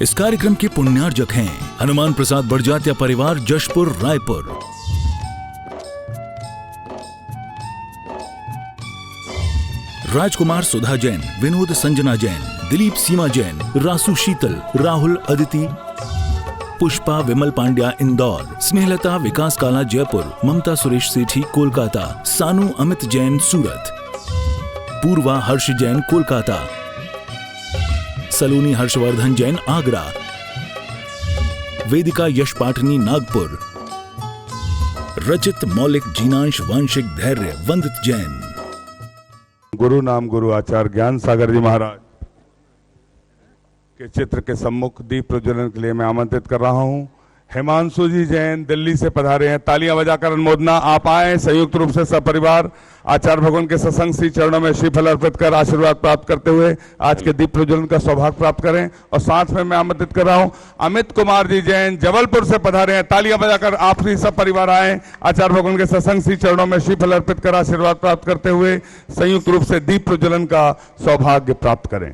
इस कार्यक्रम के पुण्यार्जक हैं हनुमान प्रसाद बड़जात्या परिवार, जशपुर, रायपुर। राजकुमार सुधा जैन, विनोद संजना जैन, दिलीप सीमा जैन, रासु शीतल, राहुल अदिति, पुष्पा विमल पांड्या इंदौर, स्नेहलता विकास काला जयपुर, ममता सुरेश सेठी कोलकाता, सानू अमित जैन सूरत, पूर्वा हर्ष जैन कोलकाता, सलोनी हर्षवर्धन जैन आगरा, वेदिका यश पाठनी नागपुर, रचित मौलिक जीनांश वांशिक धैर्य वंदित जैन। गुरु नाम गुरु आचार्य ज्ञान सागर जी महाराज के चित्र के सम्मुख दीप प्रज्वलन के लिए मैं आमंत्रित कर रहा हूं। हिमांशु जी जैन दिल्ली से पधारे हैं, तालियां बजाकर अनुमोदना। आप आए संयुक्त रूप से सब परिवार आचार्य भगवान के सत्संग श्री चरणों में श्रीफल अर्पित कर आशीर्वाद प्राप्त करते हुए आज के दीप प्रज्वलन का सौभाग्य प्राप्त करें। और साथ में मैं आमंत्रित कर रहा हूं अमित कुमार जी जैन जबलपुर से पधारे हैं, तालियां बजाकर आप भी सब परिवार आए आचार्य भगवान के सत्संग श्री चरणों में श्रीफल अर्पित कर आशीर्वाद प्राप्त करते हुए संयुक्त रूप से दीप प्रज्वलन का सौभाग्य प्राप्त करें।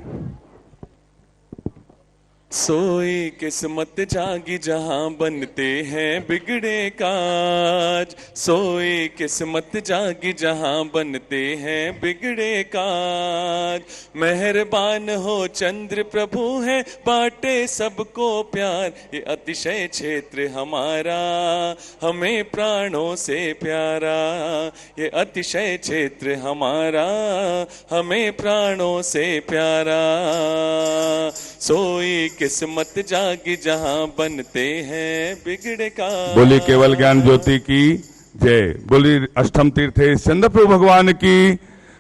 सोई किस्मत जागी जहां बनते हैं बिगड़े काज, सोई किस्मत जागी जहां बनते हैं बिगड़े काज। मेहरबान हो चंद्र प्रभु है बांटे सबको प्यार, ये अतिशय क्षेत्र हमारा हमें प्राणों से प्यारा, ये अतिशय क्षेत्र हमारा हमें प्राणों से प्यारा। सोई किस्मत जागी जहां बनते हैं बिगड़े का। बोली केवल ज्ञान ज्योति की जय, बोली अष्टम तीर्थे चंद्रप्रभु भगवान की,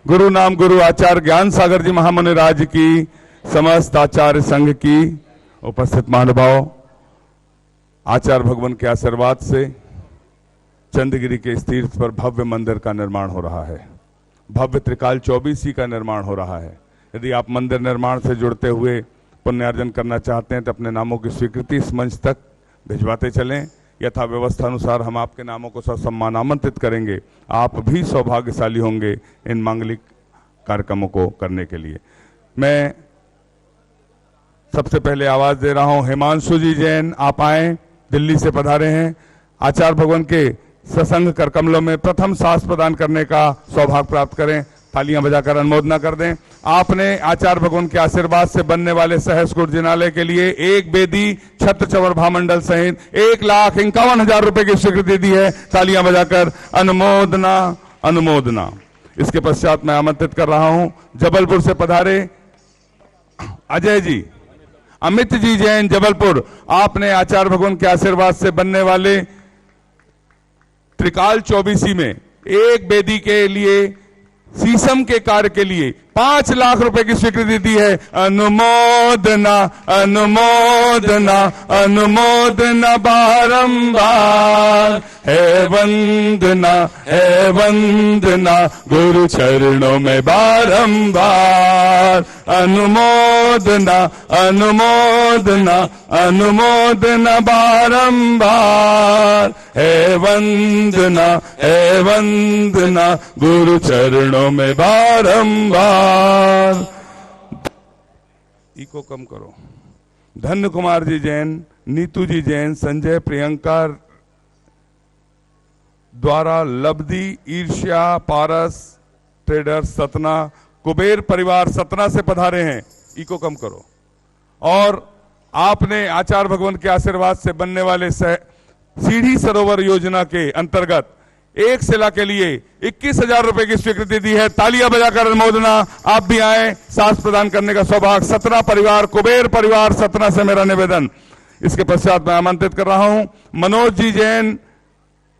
गुरु नाम गुरु आचार्य ज्ञान सागर जी महामुनि राज की, समस्त आचार्य संघ की। उपस्थित महानुभाव, आचार्य भगवान के आशीर्वाद से चंद्रगिरी के इस तीर्थ पर भव्य मंदिर का निर्माण हो रहा है, भव्य त्रिकाल 24 का निर्माण हो रहा है। यदि आप मंदिर निर्माण से जुड़ते हुए पुण्यार्जन करना चाहते हैं तो अपने नामों की स्वीकृति इस मंच तक भिजवाते चलें। यथा व्यवस्था अनुसार हम आपके नामों को ससम्मान आमंत्रित करेंगे। आप भी सौभाग्यशाली होंगे इन मांगलिक कार्यक्रमों को करने के लिए। मैं सबसे पहले आवाज दे रहा हूं हिमांशु जी जैन, आप आए, दिल्ली से पधारे हैं, आचार्य भगवान के सत्संग कर कमलों में प्रथम सास प्रदान करने का सौभाग्य प्राप्त करें। तालियां बजाकर अनुमोदना कर दें। आपने आचार्य भगवान के आशीर्वाद से बनने वाले सहस्कुट जिनालय के लिए एक बेदी छत्र चवर भामंडल सहित 1,51,000 रुपए की स्वीकृति दी है। तालियां बजाकर अनुमोदना अनुमोदना। इसके पश्चात मैं आमंत्रित कर रहा हूं जबलपुर से पधारे अजय जी, अमित जी जैन जबलपुर। आपने आचार्य भगवान के आशीर्वाद से बनने वाले त्रिकाल 24 में एक बेदी के लिए शीशम के कार्य के लिए 5 लाख रुपए की स्वीकृति दी है। अनुमोदना अनुमोदना अनुमोदना बारंबार, है वंदना गुरु चरणों में बारंबार। अनुमोदना अनुमोदना अनुमोदना बारंबार, है वंदना गुरु चरणों में बारंबार। इको कम करो। धन्य कुमार जी जैन, नीतू जी जैन, संजय प्रियंका द्वारा लब्धि ईर्ष्या पारस ट्रेडर्स सतना, कुबेर परिवार सतना से पधारे हैं। इको कम करो। और आपने आचार्य भगवान के आशीर्वाद से बनने वाले सीढ़ी सरोवर योजना के अंतर्गत एक शिला के लिए 21,000 रुपए की स्वीकृति दी है। तालियां बजाकर अनुमोदना। आप भी आए, सास प्रदान करने का सौभाग्य। सतना परिवार, कुबेर परिवार सतना से मेरा निवेदन। इसके पश्चात मैं आमंत्रित कर रहा हूं मनोज जी जैन,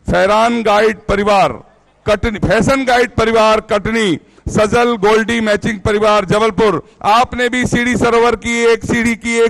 फैरान गाइड परिवार कटनी, फैशन गाइड परिवार कटनी, सजल गोल्डी मैचिंग परिवार जबलपुर। आपने भी सीढ़ी सरोवर की एक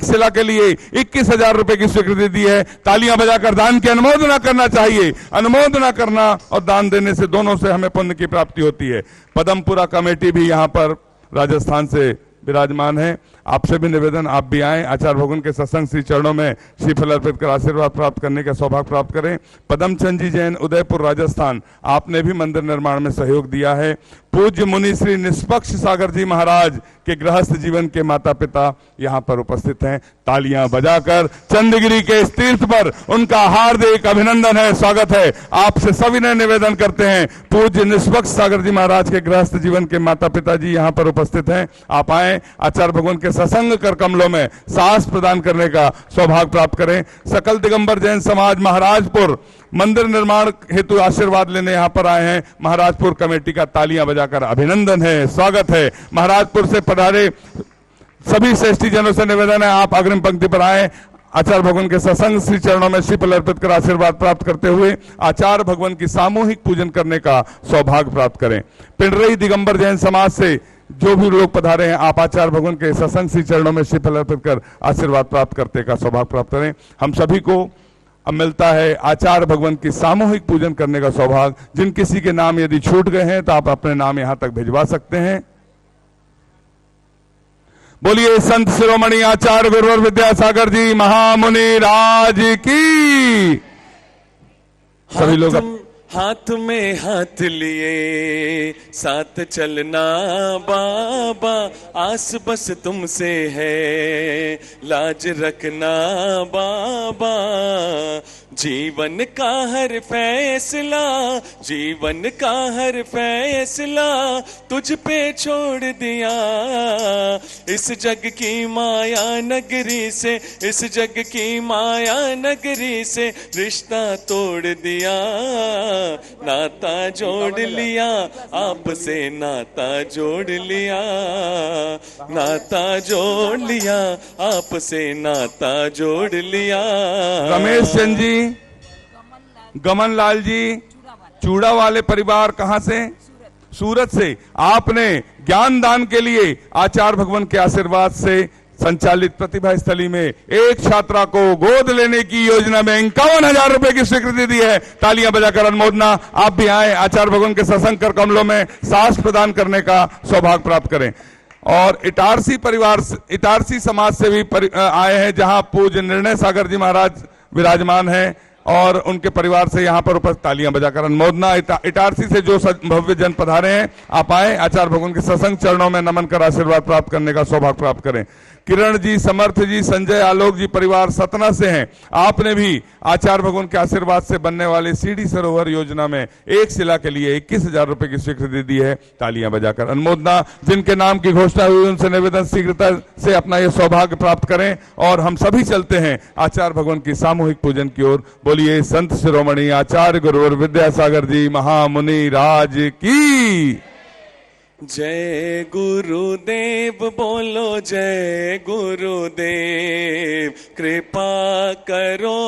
शिला के लिए 21,000 रुपए की स्वीकृति दी है। तालियां बजाकर दान की अनुमोदना करना चाहिए। अनुमोदना करना और दान देने से दोनों से हमें पुण्य की प्राप्ति होती है। पदमपुरा कमेटी भी यहां पर राजस्थान से विराजमान हैं। आपसे भी निवेदन, आप भी आएं, आचार्य भगवान के सत्संग श्री चरणों में श्रीफल अर्पित कर आशीर्वाद प्राप्त करने का सौभाग्य प्राप्त करें। पदमचंद जी जैन, उदयपुर राजस्थान, आपने भी मंदिर निर्माण में सहयोग दिया है। पूज्य मुनि श्री निष्पक्ष सागर जी महाराज के गृहस्थ जीवन के माता पिता यहाँ पर उपस्थित हैं। तालियां बजाकर चंद्रगिरी के इस तीर्थ पर उनका हार्दिक अभिनंदन है, स्वागत है। आपसे सभी ने निवेदन करते हैं, पूज्य निष्पक्ष सागर जी महाराज के गृहस्थ जीवन के माता पिता जी यहाँ पर उपस्थित हैं। आप आए, आचार्य भगवान के सत्संग कर कमलों में साहस प्रदान करने का सौभाग्य प्राप्त करें। सकल दिगंबर जैन समाज महाराजपुर मंदिर निर्माण हेतु आशीर्वाद लेने यहाँ पर आए हैं। महाराजपुर कमेटी का तालियां बजाकर अभिनंदन है, स्वागत है। महाराजपुर से पधारे सभी श्रेष्ठी जनों से निवेदन है, आप अग्रिम पंक्ति पर आए। आचार्य भगवान के सत्संग श्री चरणों में श्रीफल अर्पित कर आशीर्वाद प्राप्त करते हुए आचार्य भगवान की सामूहिक पूजन करने का सौभाग्य प्राप्त करें। पिंडरई दिगंबर जैन समाज से जो भी लोग पधारे हैं, आप आचार्य भगवान के सत्संग श्री चरणों में श्रीफल अर्पित कर आशीर्वाद प्राप्त करने का सौभाग्य प्राप्त करें। हम सभी को अब मिलता है आचार्य भगवान की सामूहिक पूजन करने का सौभाग्य। जिन किसी के नाम यदि छूट गए हैं तो आप अपने नाम यहां तक भिजवा सकते हैं। बोलिए संत शिरोमणि आचार्य गुरुवर विद्यासागर जी महामुनि राज की। सभी लोग हाथ में हाथ लिए साथ चलना बाबा, आस बस तुमसे है लाज रखना बाबा। जीवन का हर फैसला, जीवन का हर फैसला तुझ पे छोड़ दिया। इस जग की माया नगरी से, इस जग की माया नगरी से रिश्ता तोड़ दिया। नाता जोड़ लिया आपसे, नाता जोड़ लिया, नाता जोड़ लिया आपसे, नाता जोड़ लिया। रमेश चंद जी, गमन लाल जी, चूड़ा वाले परिवार कहां से? सूरत से। आपने ज्ञान दान के लिए आचार्य भगवान के आशीर्वाद से संचालित प्रतिभा स्थली में एक छात्रा को गोद लेने की योजना में 51,000 रुपए की स्वीकृति दी है। तालियां बजाकर अनुमोदना। आप भी आए, आचार्य भगवान के सत्संग कर कमलों में साहस प्रदान करने का सौभाग्य प्राप्त करें। और इटारसी परिवार, इटारसी समाज से भी आए हैं, जहां पूज्य निर्णय सागर जी महाराज विराजमान हैं और उनके परिवार से यहाँ पर उपस्थित। तालियां बजाकर अनुमोदना। इटारसी से जो भव्य जन पधारे हैं, आप आए, आचार्य भगवान के सत्संग चरणों में नमन कर आशीर्वाद प्राप्त करने का सौभाग्य प्राप्त करें। किरण जी, समर्थ जी, संजय आलोक जी परिवार सतना से हैं। आपने भी आचार्य भगवान के आशीर्वाद से बनने वाले सीडी सरोवर योजना में एक शिला के लिए 21,000 रुपए की स्वीकृति दी है। तालियां बजाकर अनुमोदना। जिनके नाम की घोषणा हुई उनसे निवेदन शीघ्रता से अपना यह सौभाग्य प्राप्त करें। और हम सभी चलते हैं आचार्य भगवान की सामूहिक पूजन की ओर। बोलिए संत शिरोमणि आचार्य गुरुवर विद्यासागर जी महामुनि राज की। जय गुरुदेव बोलो, जय गुरुदेव, कृपा करो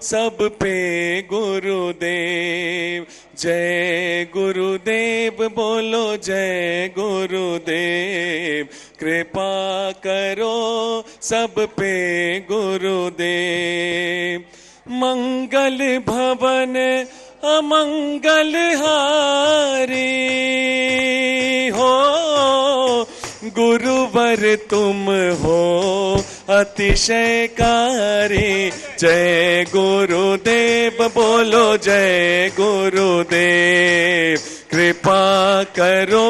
सब पे गुरुदेव। जय गुरुदेव बोलो, जय गुरुदेव, कृपा करो सब पे गुरुदेव। मंगल भवन अमंगल हारी हो, गुरुवर तुम हो अतिशयकारी। जय गुरुदेव बोलो, जय गुरुदेव, कृपा करो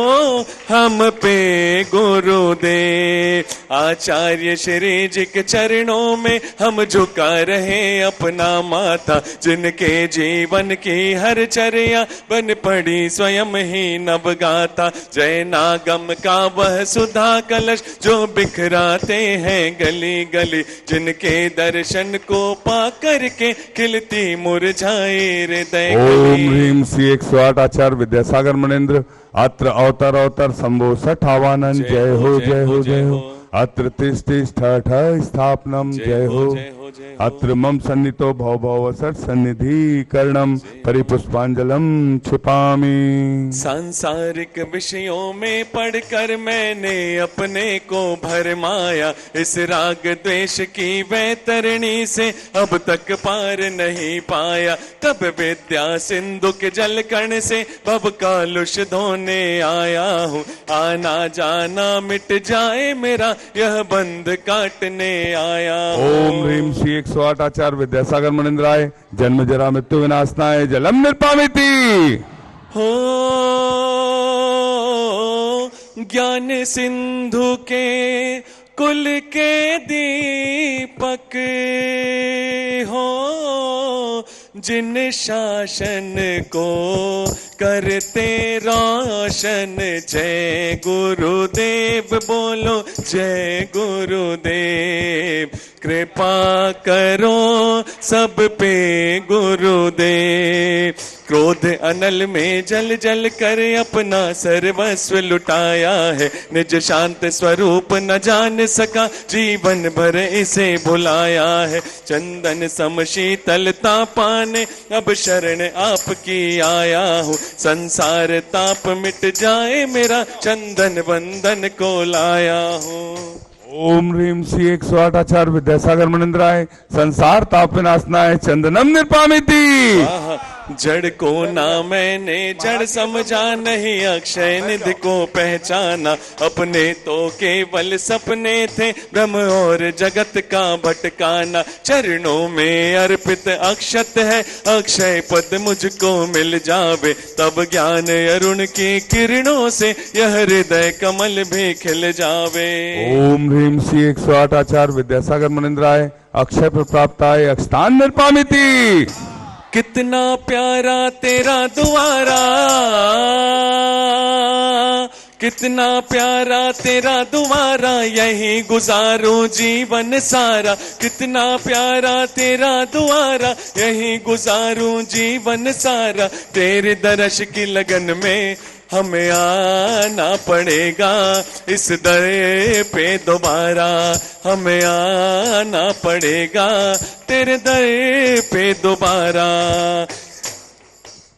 हम पे गुरुदेव। आचार्य श्री जी के चरणों में हम झुका रहे अपना माथा, जिनके जीवन की हर चर्या बन पड़ी स्वयं ही नवगाथा। जय नागम का वह सुधा कलश जो बिखराते हैं गली गली, जिनके दर्शन को पा करके खिलती मुरझाए हृदय। ओम ह्रीम श्री 108 आचार्य विद्यासागर मनेन्द्र अत्र अवतर अवतर शंभो सठावानन। जय हो जय हो जय हो। अत्र तिष्ठ स्थापनम। जय हो। जय हो। अत्र मम सन्नितो भव भवसर सन्निधि कर्णम परिपुष्पांजलम क्षिपामि। सांसारिक विषयों में पढ़कर मैंने अपने को भरमाया, इस राग द्वेष की वैतरणी से अब तक पार नहीं पाया। कब विद्या सिंधु के जल कण से भव कालुष धोने आया हूँ, आना जाना मिट जाए मेरा यह बंध काटने आया हूँ। ओम ह्रीम श्री 108 आचार्य विद्यासागर मुनिंद्राय जन्म जरा मृत्यु विनाशनाय जलम निर्पामिति। हो ज्ञान सिंधु के कुल के दीपक हो, जिन शासन को करते रोशन। जय गुरुदेव बोलो जय गुरुदेव, कृपा करो सब पे गुरुदेव। क्रोध अनल में जल जल कर अपना सर्वस्व लुटाया है, निज शांत स्वरूप न जान सका जीवन भर इसे भुलाया है। चंदन सम शीतलता पाने अब शरण आपकी आया हूँ, संसार ताप मिट जाए मेरा चंदन बंधन को लाया हूँ। ओम ह्रीम श्री 108 आचार्य विद्यासागर मुनिंद्राय संसार ताप विनाशनाय चंदनम निर्पामिति। जड़ को ना मैंने जड़ समझा, नहीं अक्षय निधि को पहचाना। अपने तो केवल सपने थे ब्रह्म और जगत का भटकाना। चरणों में अर्पित अक्षत है, अक्षय पद मुझको मिल जावे। तब ज्ञान अरुण की किरणों से यह हृदय कमल भी खिल जावे। ओम ह्रीम श्री 108 आचार्य विद्यासागर मुनिंद्राय अक्षय प्राप्ताय अक्षतान निर्पामिति। कितना प्यारा तेरा द्वारा, कितना प्यारा तेरा द्वारा, यही गुजारूं जीवन सारा। कितना प्यारा तेरा द्वारा, यही गुजारूं जीवन सारा। तेरे दर्श की लगन में हमें आना पड़ेगा, इस दर पे दोबारा हमें आना पड़ेगा, तेरे दर पे दोबारा।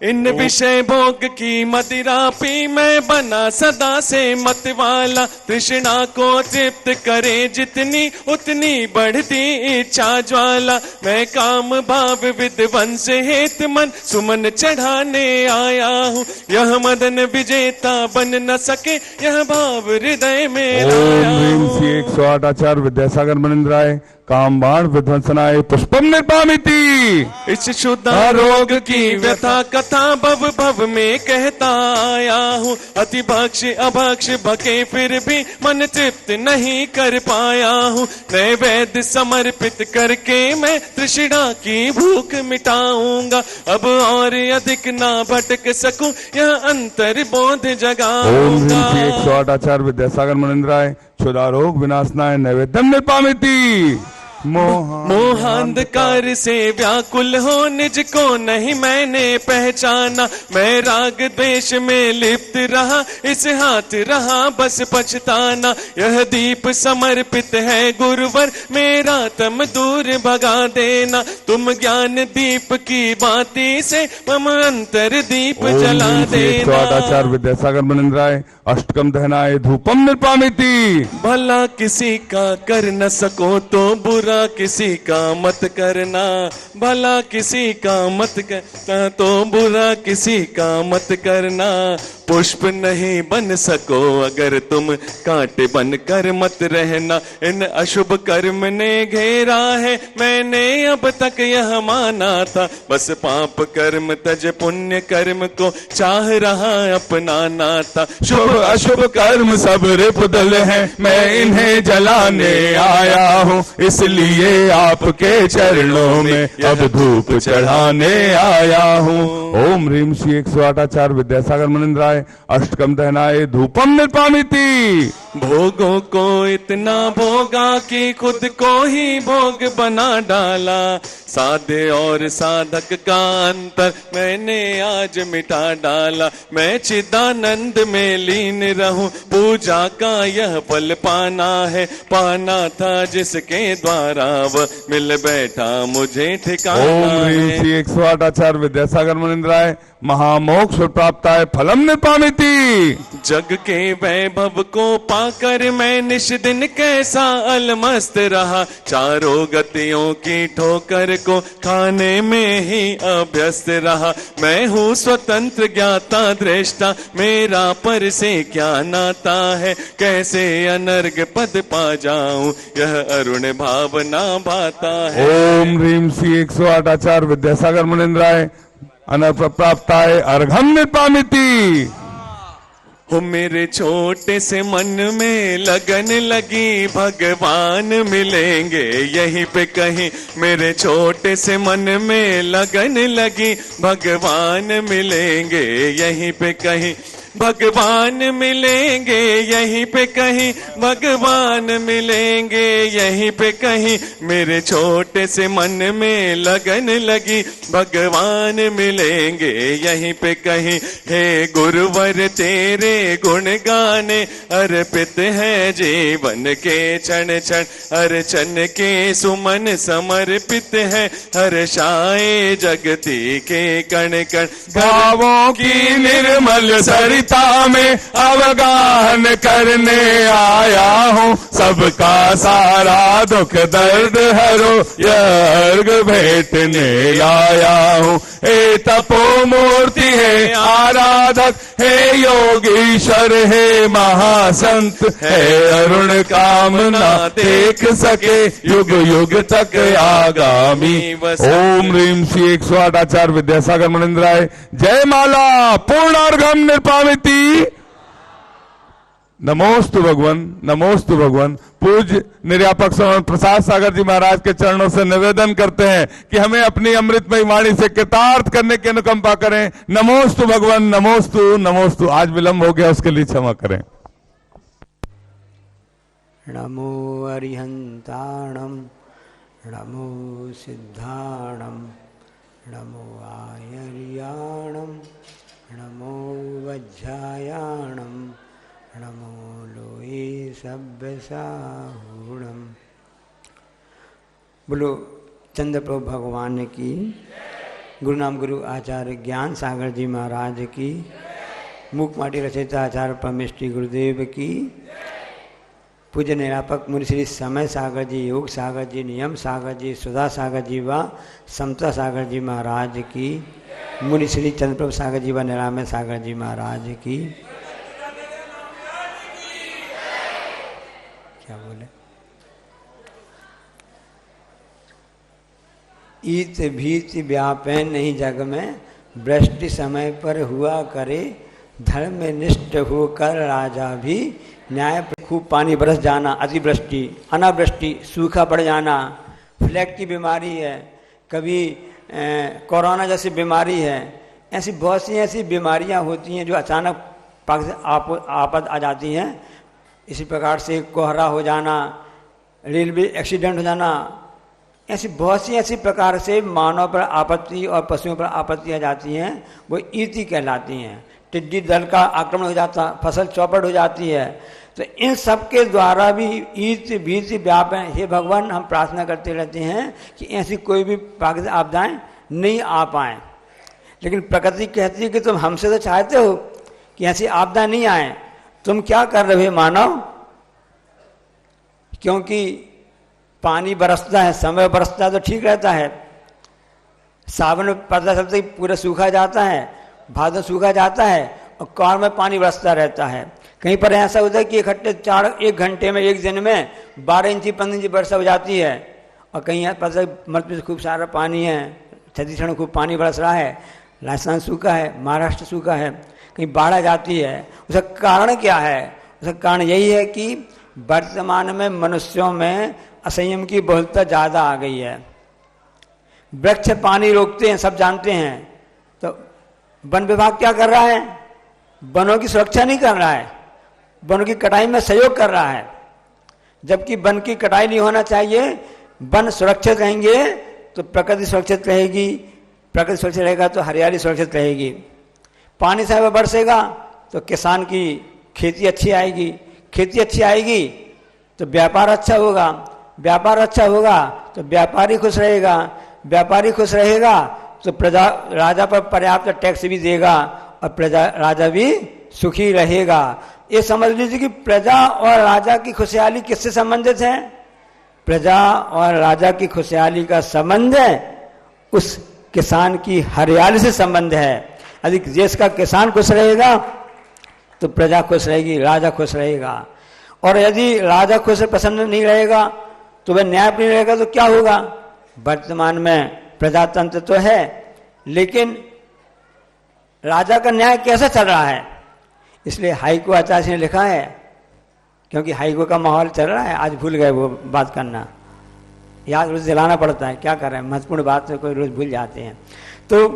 इन विषय भोग की मदिरा पी मैं बना सदा से मतवाला। तृष्णा को तृप्त करे जितनी उतनी बढ़ती इच्छा ज्वाला। मैं काम भाव विध्वंस हेत मन सुमन चढ़ाने आया हूँ। यह मदन विजेता बन न सके यह भाव हृदय में लाया हूँ। 108 आचार्य विद्यासागर मुनिंद्राय काम बाण विध्वंसनाय पुष्पम निर्पामिति। इस शुद्ध रोग की व्यथा कथा भव भव में कहता आया हूँ। अति भक्ष अभक्ष भके फिर भी मन तृप्त नहीं कर पाया हूँ। नैवेद्य समर्पित करके मैं तृष्णा की भूख मिटाऊंगा। अब और अधिक ना भटक सकूं यह अंतर बोध जगाऊंगा। 108 आचार्य विद्यासागर मुनिंद्राय क्षुधारोग विनाशनाय नैवेद्यम निर्पामिति। मोहांधकार से व्याकुल हो निज को नहीं मैंने पहचाना। मैं राग द्वेष में लिप्त रहा, इस हाथ रहा बस पछताना। यह दीप समर्पित है गुरुवर, मेरा तम दूर भगा देना। तुम ज्ञान दीप की बाती से मम अंतर दीप जला देना। आचार्य विद्यासागर मुनिंद्राय अष्टकम दहनाय धूपम निर्पामिति। भला किसी का कर न सको तो बुरा किसी का मत करना। भला किसी का मत करना तो बुरा किसी का मत करना। पुष्प नहीं बन सको अगर तुम कांटे बन कर मत रहना। इन अशुभ कर्म ने घेरा है मैंने अब तक यह माना था। बस पाप कर्म तज पुण्य कर्म को चाह रहा अपनाना था। शुभ अशुभ कर्म सब रिपुदल है, मैं इन्हें जलाने आया हूँ। इसलिए आपके चरणों में अब धूप चढ़ाने आया हूँ। ओम ह्रीम श्री 108 आचार्य विद्यासागर मुनिंद्राय अष्टकम दहनाय धूपम निर्पामिति। भोगों को इतना भोगा कि खुद को ही भोग बना डाला। साधे और साधक का अंतर मैंने आज मिटा डाला। मैं चिदानंद में लीन रहूं, पूजा का यह फल पाना है। पाना था जिसके द्वारा वह मिल बैठा मुझे ठिकाना ओम ह्रीं है। श्री 108 आचार्य विद्यासागर मुनींद्राय महामोक्ष प्राप्ताय फलम निपामिति। जग के वैभव को पाकर मैं निश दिन कैसा अलमस्त रहा। चारों गतियों की ठोकर को खाने में ही अभ्यस्त रहा। मैं हूँ स्वतंत्र ज्ञाता दृष्टा, मेरा पर से क्या नाता है। कैसे अनर्घ पद पा जाऊं, यह अरुण भावना भाता है। ओम ह्रीं श्री 108 आचार्य विद्यासागर मुनींद्राय अनप्राप्ताय अर्घम निपामिति। हो मेरे छोटे से मन में लगन लगी, भगवान मिलेंगे यहीं पे कहीं। मेरे छोटे से मन में लगन लगी, भगवान मिलेंगे यहीं पे कहीं। भगवान मिलेंगे यहीं पे कहीं, भगवान मिलेंगे यहीं पे कहीं। मेरे छोटे से मन में लगन लगी, भगवान मिलेंगे यहीं पे कहीं। हे गुरुवर तेरे गुण गाने, अर्पित है जीवन के क्षण क्षण। अर्चन के सुमन समर्पित है, हर्षाए जगती के कण कण। भावों की निर्मल सरिता में अवगाहन करने आया हूँ। सबका सारा दुख दर्द हरो, यह अर्घ भेंटने आया हूँ। हे तपो मूर्ति है आराधक, हे योगीश्वर है महासंत। है अरुण कामना देख सके, युग युग तक आगामी। ओम ह्रीं श्री 108 आचार्य विद्यासागर मुनींद्राय जय माला पूर्णार्घम निपामिति। नमोस्तु भगवन, नमोस्तु भगवन। पूज्य निर्यापक स्वामी प्रसाद सागर जी महाराज के चरणों से निवेदन करते हैं कि हमें अपनी अमृतमयी वाणी से कृतार्थ करने की अनुकंपा करें। नमोस्तु भगवन, नमोस्तु नमोस्तु। आज विलंब हो गया, उसके लिए क्षमा करें। नमो अरिहंताणम, नमो सिद्धाणम, नमो आयर्याणम, नमो वज्रायाणम, नमो लोये सभ्यसाहूणम। बोलो चंद्रप्रभु भगवान की, गुरु नाम गुरु आचार्य ज्ञान सागर जी महाराज की, मूक माटी रचयिता आचार्य परमेष्टि गुरुदेव की, पूज्य निरापक मुनि श्री समय सागर जी, योग सागर जी, नियम सागर जी, सुधा सागर जी व समता सागर जी महाराज की, मुनि श्री चंद्रप्रभु सागर जी व निरामय सागर जी महाराज की। क्या बोले? ईत भीत व्यापै नहीं जग में, वृष्टि समय पर हुआ करे। धर्म निष्ठ होकर राजा भी, न्याय पर खूब पानी बरस जाना। अतिवृष्टि, अनावृष्टि, सूखा पड़ जाना, फ्लैग की बीमारी है, कभी कोरोना जैसी बीमारी है। ऐसी बहुत सी ऐसी बीमारियां होती हैं जो अचानक आपद आ जाती हैं। इसी प्रकार से कोहरा हो जाना, रेलवे एक्सीडेंट हो जाना, ऐसी बहुत सी ऐसी प्रकार से मानव पर आपत्ति और पशुओं पर आपत्ति आ जाती हैं, वो ईति कहलाती हैं। टिड्डी दल का आक्रमण हो जाता, फसल चौपट हो जाती है। तो इन सब के द्वारा भी ईत भीत व्याप है। हे भगवान, हम प्रार्थना करते रहते हैं कि ऐसी कोई भी प्राकृतिक आपदाएं नहीं आ पाएँ। लेकिन प्रकृति कहती है कि तुम हमसे तो चाहते हो कि ऐसी आपदा नहीं आए, तुम क्या कर रहे हो मानव? क्योंकि पानी बरसता है, समय बरसता है तो ठीक रहता है। सावन में पता चलता है पूरा सूखा जाता है, भादों सूखा जाता है और कार में पानी बरसता रहता है। कहीं पर ऐसा होता है कि इकट्ठे 1 घंटे में, एक दिन में 12 इंची 15 इंची वर्षा हो जाती है। और कहीं पता मध्य में खूब सारा पानी है, छत्तीसगढ़ खूब पानी बरस रहा है, राजस्थान सूखा है, महाराष्ट्र सूखा है, कहीं बाढ़ आ जाती है। उसका कारण क्या है? उसका कारण यही है कि वर्तमान में मनुष्यों में असंयम की बहुलता ज़्यादा आ गई है। वृक्ष पानी रोकते हैं, सब जानते हैं। तो वन विभाग क्या कर रहा है? वनों की सुरक्षा नहीं कर रहा है, वन की कटाई में सहयोग कर रहा है, जबकि वन की कटाई नहीं होना चाहिए। वन सुरक्षित रहेंगे तो प्रकृति सुरक्षित रहेगी, प्रकृति सुरक्षित रहेगा तो हरियाली सुरक्षित रहेगी। पानी समय बरसेगा तो किसान की खेती अच्छी आएगी, खेती अच्छी आएगी तो व्यापार अच्छा होगा, व्यापार अच्छा होगा तो व्यापारी खुश रहेगा, व्यापारी खुश रहेगा तो प्रजा राजा पर पर्याप्त टैक्स भी देगा और प्रजा राजा भी सुखी रहेगा। ये समझ लीजिए कि प्रजा और राजा की खुशहाली किससे संबंधित है? प्रजा और राजा की खुशहाली का संबंध उस किसान की हरियाली से संबंध है। यदि देश का किसान खुश रहेगा तो प्रजा खुश रहेगी, राजा खुश रहेगा। और यदि राजा खुश पसंद नहीं रहेगा तो वह न्याय नहीं रहेगा तो क्या होगा? वर्तमान में प्रजातंत्र तो है, लेकिन राजा का न्याय कैसे चल रहा है? इसलिए हाईको आचार्य ने लिखा है, क्योंकि हाईको का माहौल चल रहा है। आज भूल गए वो बात करना, याद रोज दिलाना पड़ता है, क्या कर रहे हैं, महत्वपूर्ण बात तो कोई रोज भूल जाते हैं। तो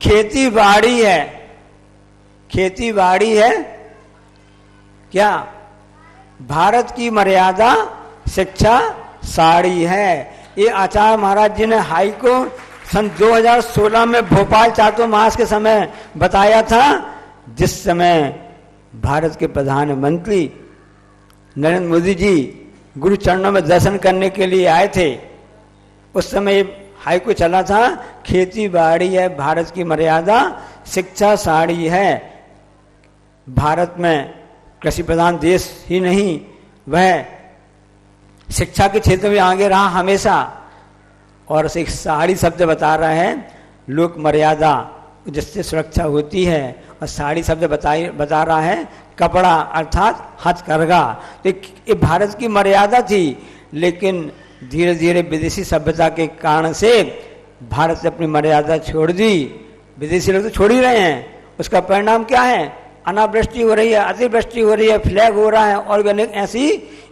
खेती बाड़ी है, खेती बाड़ी है क्या? भारत की मर्यादा शिक्षा साड़ी है। ये आचार्य महाराज जी ने हाईको सन 2016 में भोपाल चातुर्मास के समय बताया था, जिस समय भारत के प्रधानमंत्री नरेंद्र मोदी जी गुरु चरणों में दर्शन करने के लिए आए थे। उस समय हाईको चला था, खेती बाड़ी है भारत की मर्यादा, शिक्षा साड़ी है। भारत में कृषि प्रधान देश ही नहीं, वह शिक्षा के क्षेत्र में आगे रहा हमेशा। और साड़ी शब्द बता रहा है लोक मर्यादा, जिससे सुरक्षा होती है। और साड़ी शब्द बता रहा है कपड़ा अर्थात हथकरघा। ये भारत की मर्यादा थी, लेकिन धीरे धीरे विदेशी सभ्यता के कारण से भारत ने अपनी मर्यादा छोड़ दी। विदेशी लोग तो छोड़ ही रहे हैं। उसका परिणाम क्या है? अनावृष्टि हो रही है, अतिवृष्टि हो रही है, फ्लैग हो रहा है और अनेक ऐसी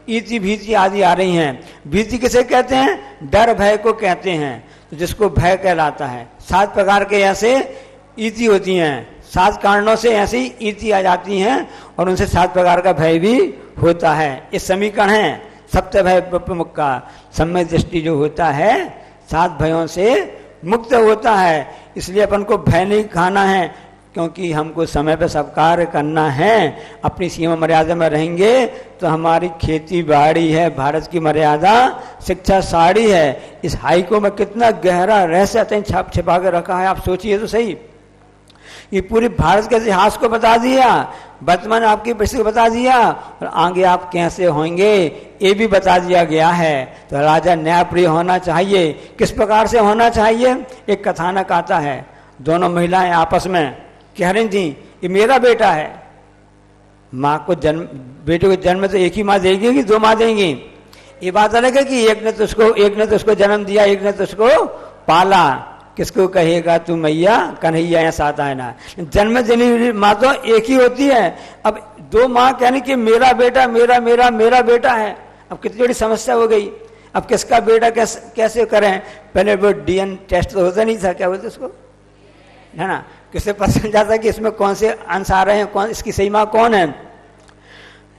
इति भीति आदि आ रही हैं। भीति किसे कहते हैं? डर भय को कहते हैं। तो जिसको भय कहलाता है। 7 प्रकार के ऐसे इति होती हैं, 7 कारणों से ऐसी इति आ जाती हैं और उनसे 7 प्रकार का भय भी होता है। ये समीकरण है सप्त भय प्रमुख का। सम्यक दृष्टि जो होता है 7 भयों से मुक्त होता है। इसलिए अपन को भय नहीं खाना है, क्योंकि हमको समय पर सब कार्य करना है। अपनी सीमा मर्यादा में रहेंगे तो हमारी खेती बाड़ी है भारत की मर्यादा, शिक्षा साड़ी है। इस हाईको में कितना गहरा रहस्य छाप छिपा कर रखा है, आप सोचिए तो सही। ये पूरी भारत के इतिहास को बता दिया, वर्तमान आपकी परिस्थिति को बता दिया और आगे आप कैसे होंगे ये भी बता दिया गया है। तो राजा न्यायप्रिय होना चाहिए। किस प्रकार से होना चाहिए? एक कथानक आता है, दोनों महिलाएं आपस में कह रही थी ये मेरा बेटा है। माँ को जन्म, बेटे को जन्म तो एक ही माँ देगी कि 2 माँ देंगी? ये बात अलग है कि एक ने तो उसको जन्म दिया, एक ने तो उसको पाला। किसको कहेगा तू मैया कन्हैया या साथ आए ना। जन्म देने माँ तो एक ही होती है। अब 2 माँ कहने कि मेरा बेटा मेरा मेरा मेरा बेटा है। अब कितनी बड़ी समस्या हो गई। अब किसका बेटा कैसे करें? पहले वो डीएनए टेस्ट तो होता नहीं था, क्या बोलते उसको, है ना, किससे पता चल जाता कि इसमें कौन से अंश आ रहे हैं, कौन इसकी सही माँ कौन है।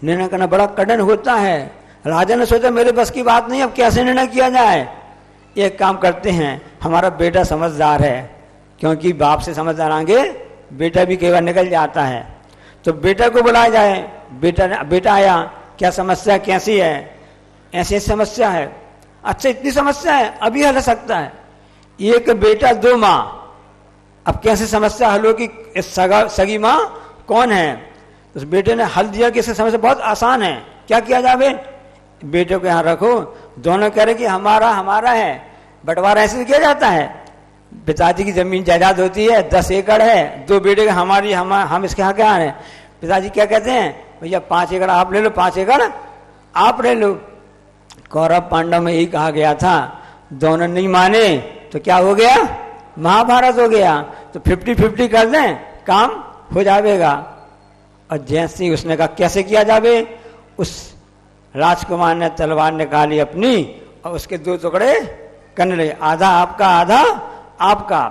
निर्णय करना बड़ा कठिन होता है। राजा ने सोचा मेरे बस की बात नहीं, अब कैसे निर्णय किया जाए। एक काम करते हैं, हमारा बेटा समझदार है, क्योंकि बाप से समझदार आगे बेटा भी कई बार निकल जाता है। तो बेटा को बुलाया जाए। बेटा आया, क्या समस्या कैसी है? ऐसी समस्या है। अच्छा इतनी समस्या है, अभी हल सकता है। एक बेटा 2 माँ, अब कैसे समस्या हल होगी? सगी माँ कौन है? उस बेटे ने हल दिया कि इसकी समस्या बहुत आसान है। क्या किया जाए? बेटे को यहाँ रखो, दोनों कह रहे कि हमारा हमारा है। बंटवारा ऐसे किया जाता है, पिताजी की जमीन जायदाद होती है 10 एकड़ है, 2 बेटे हमारी हम इसके यहाँ क्या है। पिताजी क्या कहते हैं? भैया 5 एकड़ आप ले लो, 5 एकड़ आप ले लो। कौरव पांडव में यही कहा गया था। दोनों नहीं माने तो क्या हो गया? महाभारत हो गया। तो 50-50 कर दें, काम हो जाएगा। और जैसे ही उसने कहा कैसे किया जावे, उस राजकुमार ने तलवार निकाली अपनी और उसके 2 टुकड़े करने लगे, आधा आपका आधा आपका।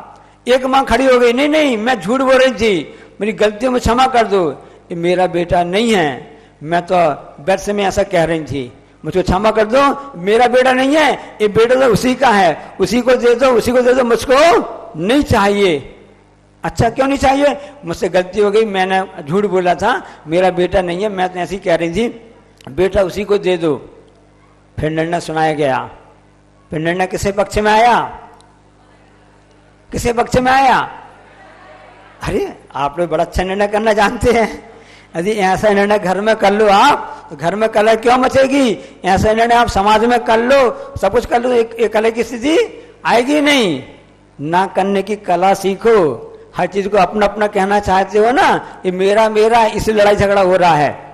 एक माँ खड़ी हो गई, नहीं नहीं मैं झूठ बोल रही थी, मेरी गलतियों में क्षमा कर दो, ये मेरा बेटा नहीं है, मैं तो व्यर्थ में ऐसा कह रही थी, मुझको क्षमा कर दो, मेरा बेटा नहीं है, ये बेटा तो उसी का है, उसी को दे दो, उसी को दे दो, मुझको नहीं चाहिए। अच्छा क्यों नहीं चाहिए? मुझसे गलती हो गई, मैंने झूठ बोला था, मेरा बेटा नहीं है, मैं तो ऐसी कह रही थी, बेटा उसी को दे दो। फिर निर्णय सुनाया गया। फिर निर्णय किसे पक्ष में आया? किसे पक्ष में आया? अरे आप लोग बड़ा अच्छा निर्णय करना जानते हैं। यदि ऐसा निर्णय घर में कर लो आप, तो घर में कलह क्यों मचेगी? ऐसा निर्णय आप समाज में कर लो, सब कुछ कर लो, एक कलह की स्थिति आएगी नहीं। ना करने की कला सीखो। हर चीज को अपना अपना कहना चाहते हो ना, ये मेरा मेरा, इसी लड़ाई झगड़ा हो रहा है।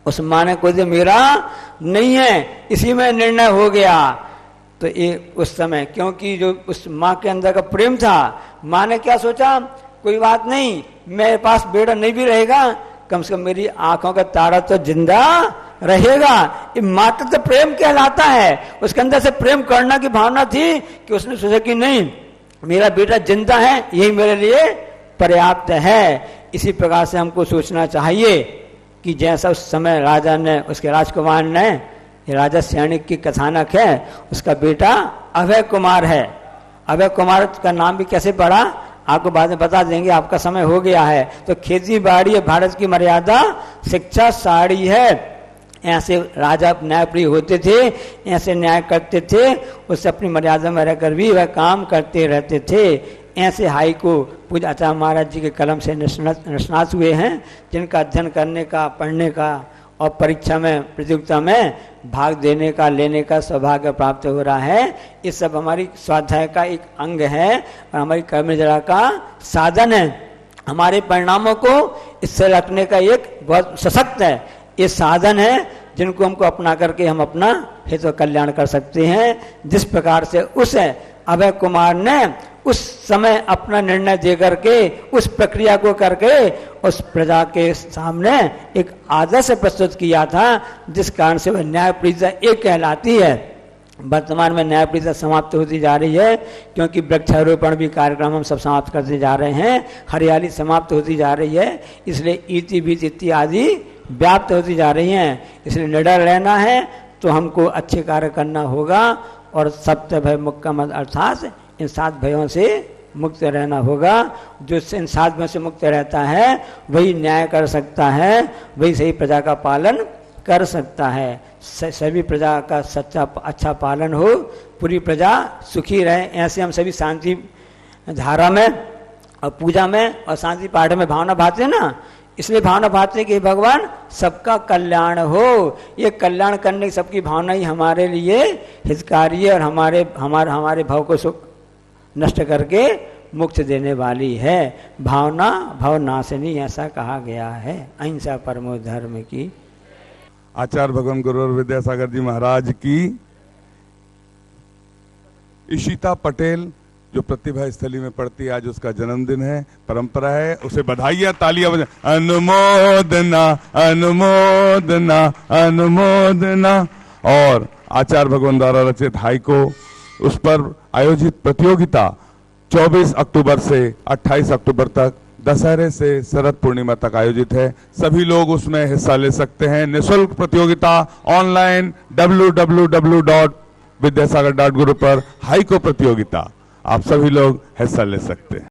उस माँ ने कोई मेरा नहीं है, इसी में निर्णय हो गया। तो ये उस समय, क्योंकि जो उस माँ के अंदर का प्रेम था, माँ ने क्या सोचा, कोई बात नहीं, मेरे पास बेटा नहीं भी रहेगा, कम से कम मेरी आंखों का तारा तो जिंदा रहेगा। ये मात्र तो प्रेम कहलाता है। उसके अंदर से प्रेम करना की भावना थी कि उसने सोचा कि नहीं, मेरा बेटा जिंदा है, यही मेरे लिए पर्याप्त है। इसी प्रकार से हमको सोचना चाहिए कि जैसा उस समय राजा ने, उसके राजकुमार ने, राजा सैनिक की कथानक है, उसका बेटा अभय कुमार है। अभय कुमार का नाम भी कैसे पड़ा आपको बाद में बता देंगे, आपका समय हो गया है। तो खेती बाड़ी है भारत की मर्यादा, शिक्षा साड़ी है। ऐसे राजा न्यायप्रिय होते थे, ऐसे न्याय करते थे, उससे अपनी मर्यादा में रहकर भी वह काम करते रहते थे। ऐसे हाई को पूज्य आचार्य महाराज जी के कलम से निष्णात हुए हैं, जिनका अध्ययन करने का, पढ़ने का और परीक्षा में, प्रतियोगिता में भाग देने का, लेने का सौभाग्य प्राप्त हो रहा है। ये सब हमारी स्वाध्याय का एक अंग है और हमारी कर्मजरा का साधन है। हमारे परिणामों को इससे रखने का एक बहुत सशक्त है, ये साधन है, जिनको हमको अपना करके हम अपना हित और कल्याण कर सकते हैं। जिस प्रकार से उस अभय कुमार ने उस समय अपना निर्णय दे करके, उस प्रक्रिया को करके उस प्रजा के सामने एक आदर्श प्रस्तुत किया था, जिस कारण से वह न्यायप्रियता एक कहलाती है। वर्तमान में न्यायप्रियता समाप्त होती जा रही है, क्योंकि वृक्षारोपण भी कार्यक्रम हम सब समाप्त करते जा रहे हैं, हरियाली समाप्त होती जा रही है, इसलिए इति बीज इत्यादि व्याप्त होती जा रही हैं। इसलिए निडर रहना है तो हमको अच्छे कार्य करना होगा और सप्त भय मुक्कम, अर्थात इन 7 भयों से मुक्त रहना होगा। जो इन 7 भयों से मुक्त रहता है वही न्याय कर सकता है, वही सही प्रजा का पालन कर सकता है। सभी प्रजा का सच्चा अच्छा पालन हो, पूरी प्रजा सुखी रहे, ऐसे हम सभी शांति धारा में और पूजा में और शांति पाठ में भावना भाते हैं ना। इसलिए भावना भाते कि भगवान सबका कल्याण हो। ये कल्याण करने की सबकी भावना ही हमारे लिए हितकारी है और हमारे भाव को सुख नष्ट करके मुक्त देने वाली है। भावना भवनाशिनी, ऐसा कहा गया है। अहिंसा परमो धर्म की। आचार्य भगवान गुरु विद्यासागर जी महाराज की इशिता पटेल जो प्रतिभा स्थली में पढ़ती है, आज उसका जन्मदिन है, परंपरा है, उसे बधाइयां, तालियां बजा, अनुमोदना अनुमोदना अनुमोदना। और आचार्य भगवान द्वारा रचित हाइको, उस पर आयोजित प्रतियोगिता 24 अक्टूबर से 28 अक्टूबर तक, दशहरे से शरद पूर्णिमा तक आयोजित है। सभी लोग उसमें हिस्सा ले सकते हैं। निःशुल्क प्रतियोगिता ऑनलाइन www.vidyasagar.guru पर हाइको प्रतियोगिता, आप सभी लोग हिस्सा ले सकते हैं।